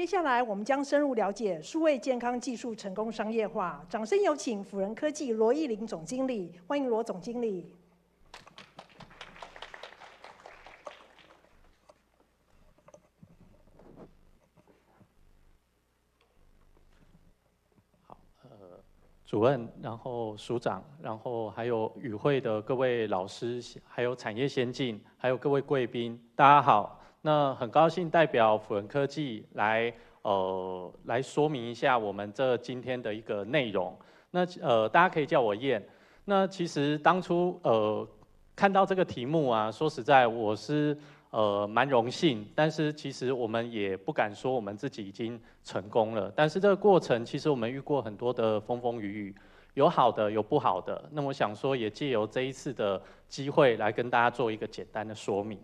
接下来我们将深入了解数位健康技术成功商业化。掌声有请辅仁科技罗艺玲总经理，欢迎罗总经理。主任，然后署长，然后还有与会的各位老师，还有产业先进，还有各位贵宾，大家好。那很高兴代表辅仁科技来说明一下我们这今天的一个内容。那大家可以叫我燕。那其实当初看到这个题目啊，说实在我是蛮荣幸，但是其实我们也不敢说我们自己已经成功了。但是这个过程，其实我们遇过很多的风风雨雨，有好的，有不好的。那我想说，也借由这一次的机会来跟大家做一个简单的说明。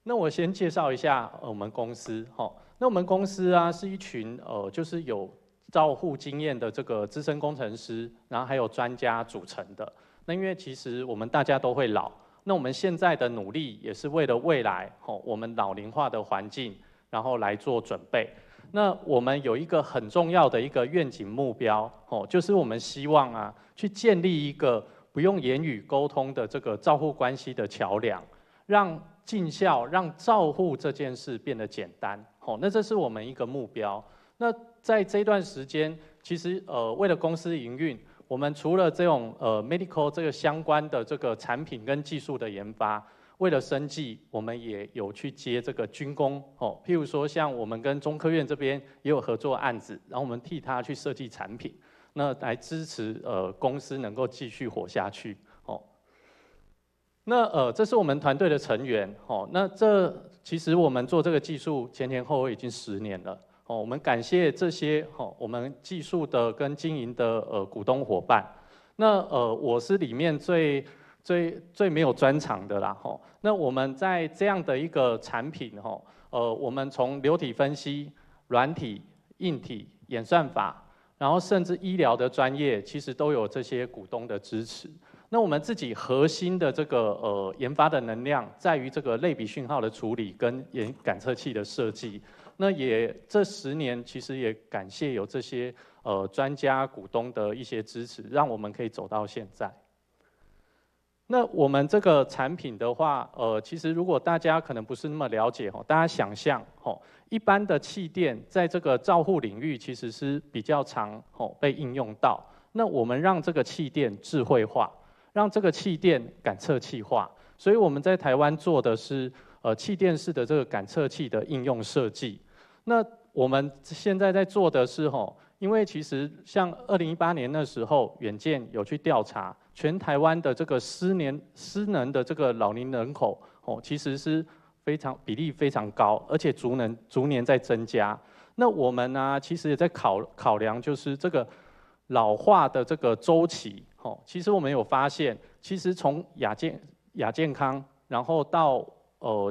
那我先介绍一下我们公司哈。那我们公司啊是一群就是有照护经验的这个资深工程师，然后还有专家组成的。那因为其实我们大家都会老。那我们现在的努力也是为了未来，我们老龄化的环境，然后来做准备。那我们有一个很重要的一个愿景目标，就是我们希望啊，去建立一个不用言语沟通的这个照护关系的桥梁，让尽孝、让照护这件事变得简单。那这是我们一个目标。那在这段时间，其实为了公司营运。我们除了这种medical 这个相关的这个产品跟技术的研发，为了生计，我们也有去接这个军工譬如说像我们跟中科院这边也有合作案子，然后我们替他去设计产品，那来支持公司能够继续活下去那这是我们团队的成员那其实我们做这个技术前后已经10年了。我们感谢这些我们技术的跟经营的股东伙伴。那我是里面最没有专长的啦那我们在这样的一个产品我们从流体分析、软体、硬体、演算法，然后甚至医疗的专业，其实都有这些股东的支持。那我们自己核心的这个研发的能量，在于这个类比讯号的处理跟感测器的设计。那也这10年，其实也感谢有这些专家股东的一些支持，让我们可以走到现在。那我们这个产品的话，其实如果大家可能不是那么了解大家想象一般的气垫在这个照护领域其实是比较常被应用到。那我们让这个气垫智慧化，让这个气垫感测器化，所以我们在台湾做的是气垫式的这个感测器的应用设计。那我们现在在做的是因为其实像2018年那时候，远见有去调查全台湾的这个失能的这个老龄人口其实是比例非常高，而且逐年在增加。那我们呢，其实也在考量就是这个老化的这个周期其实我们有发现，其实从亚健康，然后到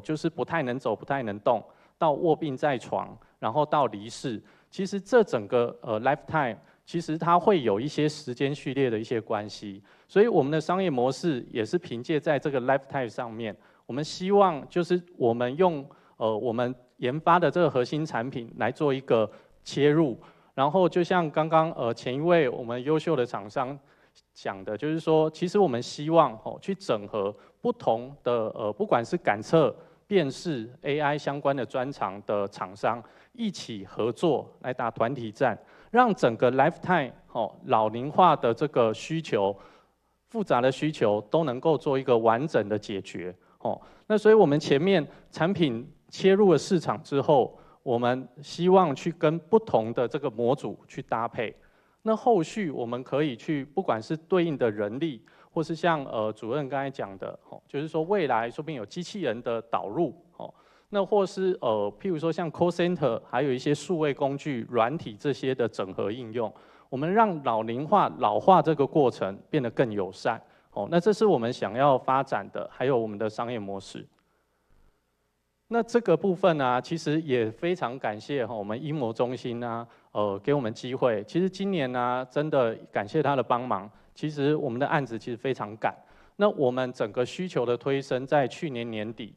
就是不太能走、不太能动。到卧病在床，然后到离世，其实这整个lifetime， 其实它会有一些时间序列的一些关系，所以我们的商业模式也是凭借在这个 lifetime 上面，我们希望就是我们用我们研发的这个核心产品来做一个切入，然后就像刚刚前一位我们优秀的厂商讲的，就是说，其实我们希望去整合不同的不管是感测。辨识 AI 相关的专长的厂商一起合作来打团体战，让整个 lifetime 老龄化的这个需求、复杂的需求都能够做一个完整的解决那所以我们前面产品切入了市场之后，我们希望去跟不同的这个模组去搭配。那后续我们可以去不管是对应的人力。或是像主任刚才讲的就是说未来说不定有机器人的导入那或是譬如说像 call center， 还有一些数位工具、软体这些的整合应用，我们让老化这个过程变得更友善那这是我们想要发展的，还有我们的商业模式。那这个部分呢，其实也非常感谢我们医模中心啊，给我们机会。其实今年呢，真的感谢他的帮忙。其实我们的案子其实非常赶，那我们整个需求的推升在去年年底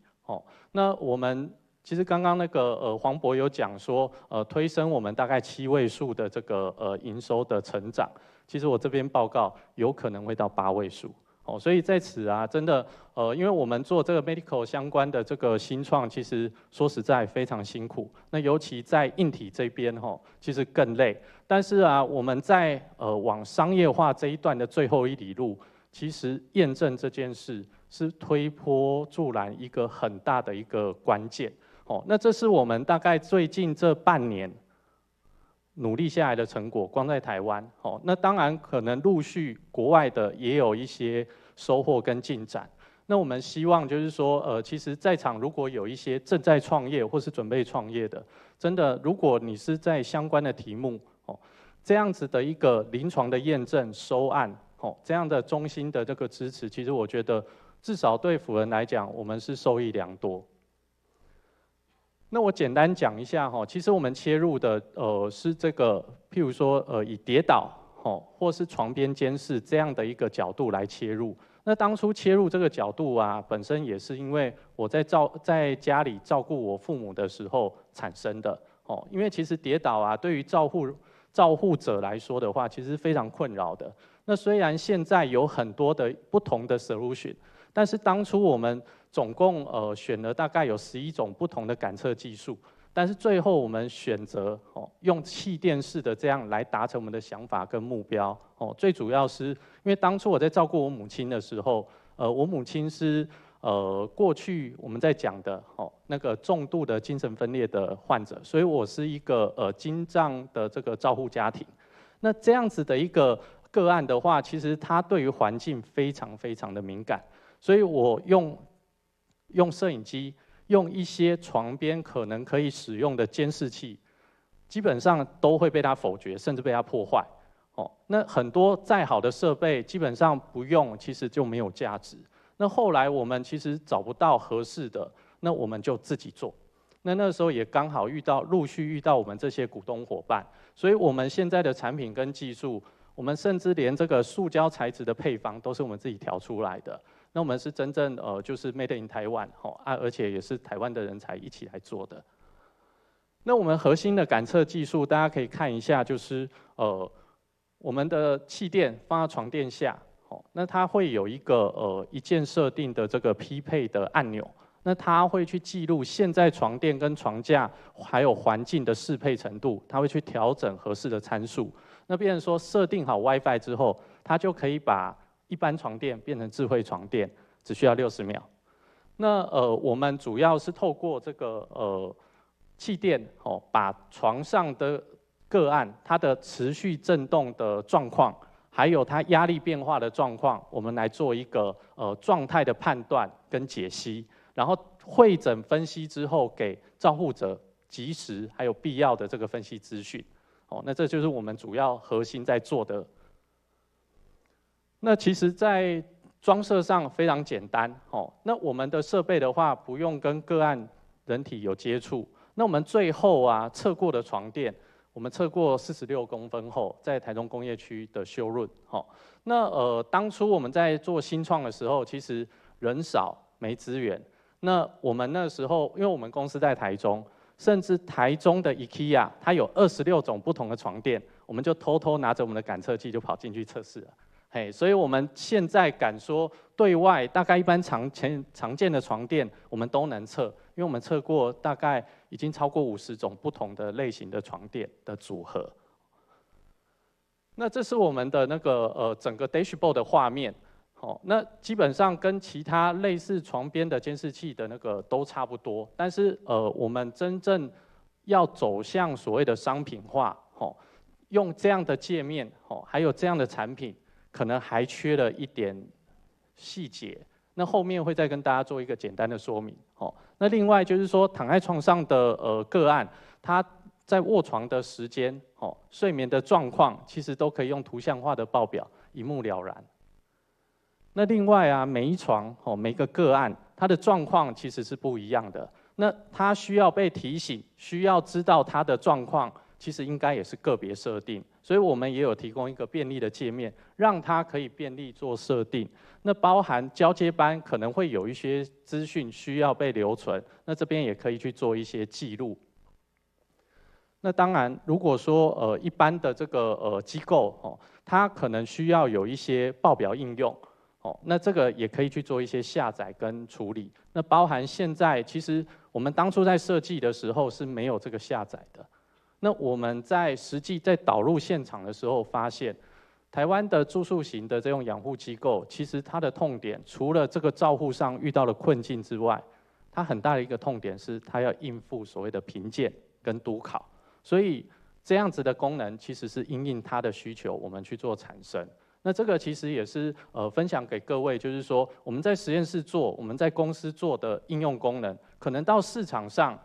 那我们其实刚刚那个黄博有讲说，推升我们大概7位数的这个营收的成长，其实我这边报告有可能会到8位数。哦，所以在此啊，真的，因为我们做这个 medical 相关的这个新创，其实说实在非常辛苦。那尤其在硬体这边其实更累。但是啊，我们在往商业化这一段的最后一里路，其实验证这件事是推波助澜一个很大的一个关键。哦，那这是我们大概最近这半年努力下来的成果，光在台湾，那当然可能陆续国外的也有一些收获跟进展。那我们希望就是说，其实在场如果有一些正在创业或是准备创业的，真的，如果你是在相关的题目，这样子的一个临床的验证收案，这样的中心的这个支持，其实我觉得至少对辅仁来讲，我们是受益良多。那我简单讲一下其实我们切入的是这个，譬如说以跌倒或是床边监视这样的一个角度来切入。那当初切入这个角度啊，本身也是因为我在家里照顾我父母的时候产生的因为其实跌倒啊，对于照护者来说的话，其实非常困扰的。那虽然现在有很多的不同的 solution， 但是当初我们总共选了大概有11种不同的感测技术，但是最后我们选择用气垫式的这样来达成我们的想法跟目标最主要是因为当初我在照顾我母亲的时候，我母亲是过去我们在讲的那个重度的精神分裂的患者，所以我是一个精障的这个照护家庭。那这样子的一个个案的话，其实他对于环境非常非常的敏感，所以我用摄影机，用一些床边可能可以使用的监视器，基本上都会被他否决，甚至被他破坏。那很多再好的设备，基本上不用，其实就没有价值。那后来我们其实找不到合适的，那我们就自己做。那时候也刚好陆续遇到我们这些股东伙伴，所以我们现在的产品跟技术，我们甚至连这个塑胶材质的配方都是我们自己调出来的。那我们是真正就是 Made in Taiwan 而且也是台湾的人才一起来做的。那我们核心的感测技术，大家可以看一下，就是我们的气垫放在床垫下，那它会有一个一键设定的这个匹配的按钮，那它会去记录现在床垫跟床架还有环境的适配程度，它会去调整合适的参数。那变成说设定好 WiFi 之后，它就可以把一般床垫变成智慧床垫，只需要60秒。那我们主要是透过这个气垫把床上的个案它的持续震动的状况，还有它压力变化的状况，我们来做一个状态的判断跟解析，然后汇整分析之后给照护者及时还有必要的这个分析资讯。那这就是我们主要核心在做的。那其实，在装设上非常简单那我们的设备的话，不用跟个案人体有接触。那我们最后啊测过的床垫，我们测过46公分厚，在台中工业区的修润那当初我们在做新创的时候，其实人少没资源。那我们那时候，因为我们公司在台中，甚至台中的 IKEA 它有26种不同的床垫，我们就偷偷拿着我们的感测器就跑进去测试了。所以我们现在敢说，对外大概一般常见的床垫，我们都能测，因为我们测过大概已经超过50种不同的类型的床垫的组合。那这是我们的那个整个 dashboard 的画面，那基本上跟其他类似床边的监视器的那个都差不多，但是我们真正要走向所谓的商品化，用这样的界面，还有这样的产品。可能还缺了一点细节，那后面会再跟大家做一个简单的说明。那另外就是说，躺在床上的个案，他在卧床的时间、睡眠的状况，其实都可以用图像化的报表，一目了然。那另外啊，每一床每个个案，它的状况其实是不一样的。那他需要被提醒，需要知道他的状况，其实应该也是个别设定，所以我们也有提供一个便利的界面，让它可以便利做设定。那包含交接班可能会有一些资讯需要被留存，那这边也可以去做一些记录。那当然，如果说一般的这个机构哦，它可能需要有一些报表应用。哦，那这个也可以去做一些下载跟处理。那包含现在，其实我们当初在设计的时候是没有这个下载的。那我们在实际在导入现场的时候，发现台湾的住宿型的这种养护机构，其实它的痛点除了这个照护上遇到的困境之外，它很大的一个痛点是它要应付所谓的评鉴跟督考。所以这样子的功能其实是因应它的需求，我们去做产生。那这个其实也是分享给各位，就是说我们在实验室做，我们在公司做的应用功能，可能到市场上，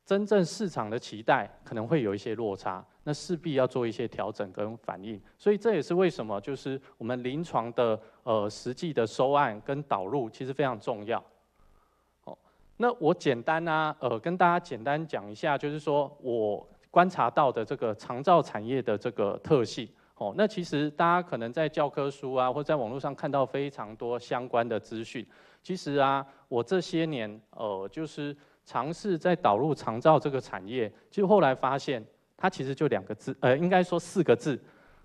真正市场的期待可能会有一些落差，那势必要做一些调整跟反应。所以这也是为什么就是我们临床的实际的收案跟导入其实非常重要。哦，那我简单跟大家简单讲一下，就是说我观察到的这个长照产业的这个特性。哦，那其实大家可能在教科书或在网络上看到非常多相关的资讯。其实我这些年就是尝试在导入长照这个产业，其实后来发现它其实就2个字，应该说4个字。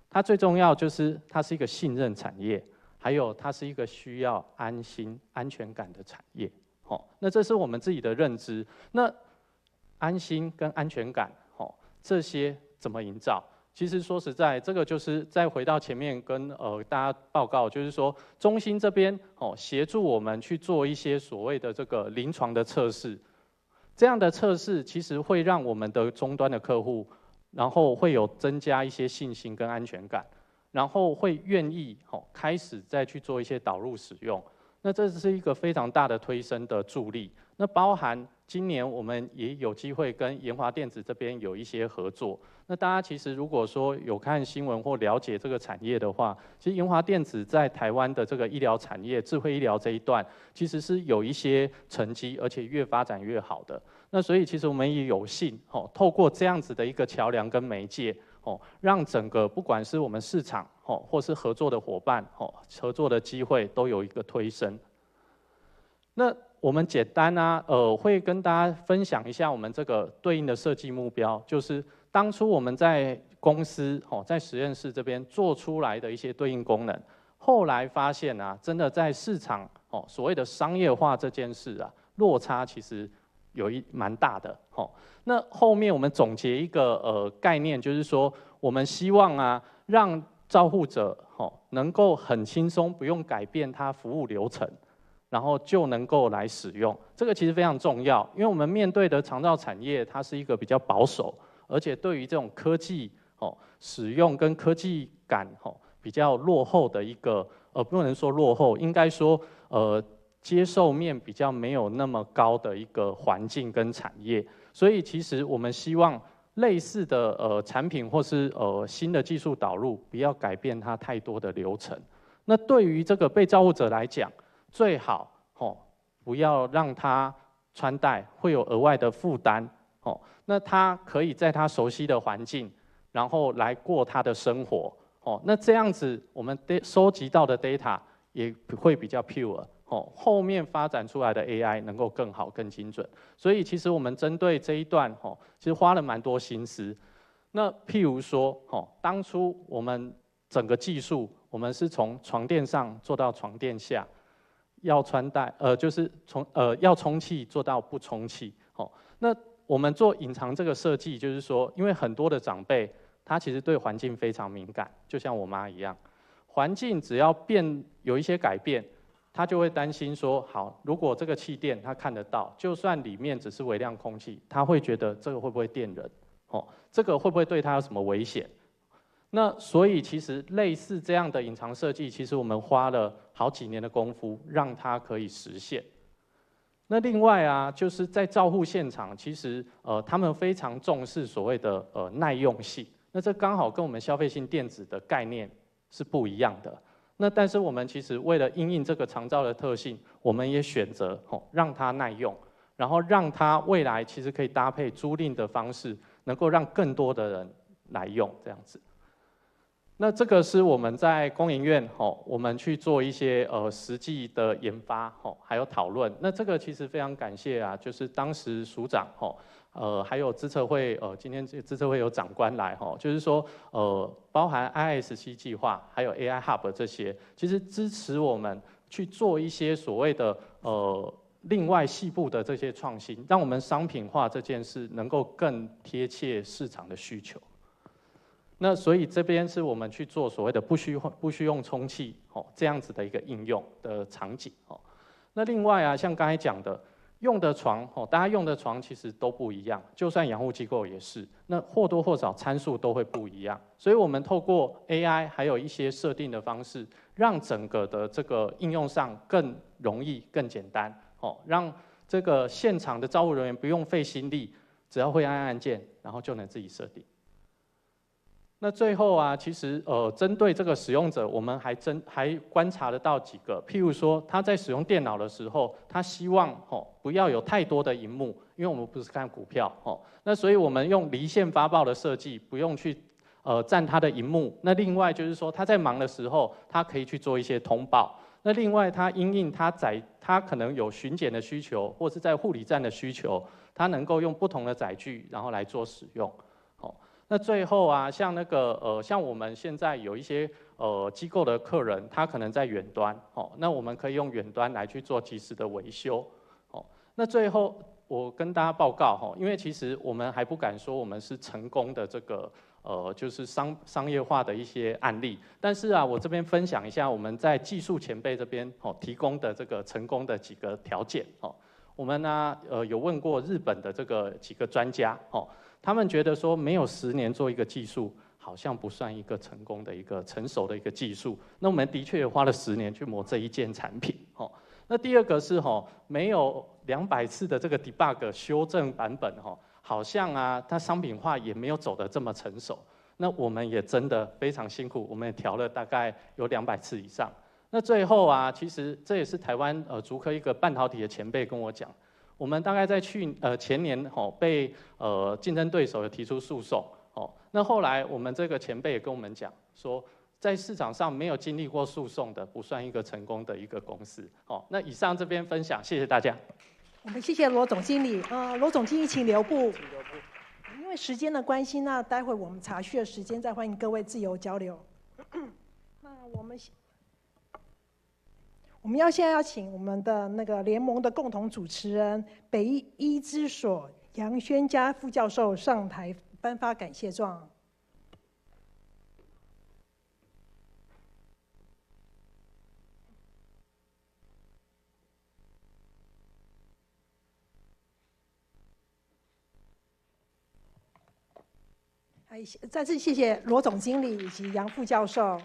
它最重要就是它是一个信任产业，还有它是一个需要安心、安全感的产业。哦，那这是我们自己的认知。那安心跟安全感，这些怎么营造？其实说实在，这个就是再回到前面跟大家报告，就是说中心这边协助我们去做一些所谓的这个临床的测试，这样的测试其实会让我们的终端的客户，然后会有增加一些信心跟安全感，然后会愿意开始再去做一些导入使用。那这是一个非常大的推升的助力。那包含今年我们也有机会跟研华电子这边有一些合作。那大家其实如果说有看新闻或了解这个产业的话，其实研华电子在台湾的这个医疗产业、智慧医疗这一段，其实是有一些成绩，而且越发展越好的。那所以其实我们也有幸透过这样子的一个桥梁跟媒介，让整个不管是我们市场或是合作的伙伴合作的机会都有一个推升。那我们简单会跟大家分享一下我们这个对应的设计目标，就是当初我们在公司在实验室这边做出来的一些对应功能，后来发现真的在市场所谓的商业化这件事落差其实有蛮大的。那后面我们总结一个概念，就是说我们希望让照护者能够很轻松，不用改变他服务流程，然后就能够来使用。这个其实非常重要，因为我们面对的长照产业，它是一个比较保守，而且对于这种科技使用跟科技感比较落后的一个不能说落后，应该说接受面比较没有那么高的一个环境跟产业。所以其实我们希望类似的产品或是新的技术导入，不要改变它太多的流程。那对于这个被照护者来讲，最好不要让他穿戴会有额外的负担。那他可以在他熟悉的环境，然后来过他的生活。那这样子我们收集到的 data 也会比较 pure。后面发展出来的 AI 能够更好、更精准。所以其实我们针对这一段其实花了蛮多心思。那譬如说当初我们整个技术，我们是从床垫上做到床垫下，要穿戴就是要充气做到不充气。那我们做隐藏这个设计，就是说，因为很多的长辈他其实对环境非常敏感，就像我妈一样，环境只要有一些改变，他就会担心说，好，如果这个气垫他看得到，就算里面只是微量空气，他会觉得这个会不会电人？这个会不会对他有什么危险？那所以其实类似这样的隐藏设计，其实我们花了好几年的功夫，让它可以实现。那另外就是在照护现场，其实他们非常重视所谓的耐用性。那这刚好跟我们消费性电子的概念是不一样的。那但是我们其实为了因应这个长照的特性，我们也选择让它耐用，然后让它未来其实可以搭配租赁的方式，能够让更多的人来用这样子。那这个是我们在工研院我们去做一些实际的研发还有讨论。那这个其实非常感谢啊，就是当时署长还有资策会今天资策会有长官来就是说包含 IISC 计划还有 AI Hub 这些，其实支持我们去做一些所谓的另外细部的这些创新，让我们商品化这件事能够更贴切市场的需求。那所以这边是我们去做所谓的不需用充气这样子的一个应用的场景那另外啊，像刚才讲的，用的床大家用的床其实都不一样，就算养护机构也是，那或多或少参数都会不一样。所以我们透过 AI 还有一些设定的方式，让整个的这个应用上更容易、更简单让这个现场的照护人员不用费心力，只要会按键，然后就能自己设定。那最后啊，其实针对这个使用者，我们还观察得到几个，譬如说他在使用电脑的时候，他希望不要有太多的萤幕，因为我们不是看股票那所以我们用离线发报的设计，不用去占他的萤幕。那另外就是说他在忙的时候，他可以去做一些通报。那另外他因应他可能有巡检的需求，或是在护理站的需求，他能够用不同的载具，然后来做使用。那最后啊，像那个像我们现在有一些机构的客人，他可能在远端那我们可以用远端来去做及时的维修那最后我跟大家报告因为其实我们还不敢说我们是成功的这个就是商业化的一些案例，但是啊，我这边分享一下我们在技术前辈这边提供的这个成功的几个条件我们呢有问过日本的这个几个专家他们觉得说没有10年做一个技术，好像不算一个成功的一个成熟的一个技术。那我们的确也花了10年去磨这一件产品那第二个是没有200次的这个 debug 修正版本好像啊它商品化也没有走得这么成熟。那我们也真的非常辛苦，我们也调了大概有200次以上。那最后啊，其实这也是台湾竹科一个半导体的前辈跟我讲。我们大概在前年被竞争对手有提出诉讼那后来我们这个前辈也跟我们讲说，在市场上没有经历过诉讼的，不算一个成功的一个公司那以上这边分享，谢谢大家。我们谢谢罗总经理罗总经理请留步。因为时间的关系，那待会我们茶叙的时间再欢迎各位自由交流。那我们现在要请我们的那个联盟的共同主持人北医资所杨宣嘉副教授上台颁发感谢状。再次谢谢罗总经理以及杨副教授。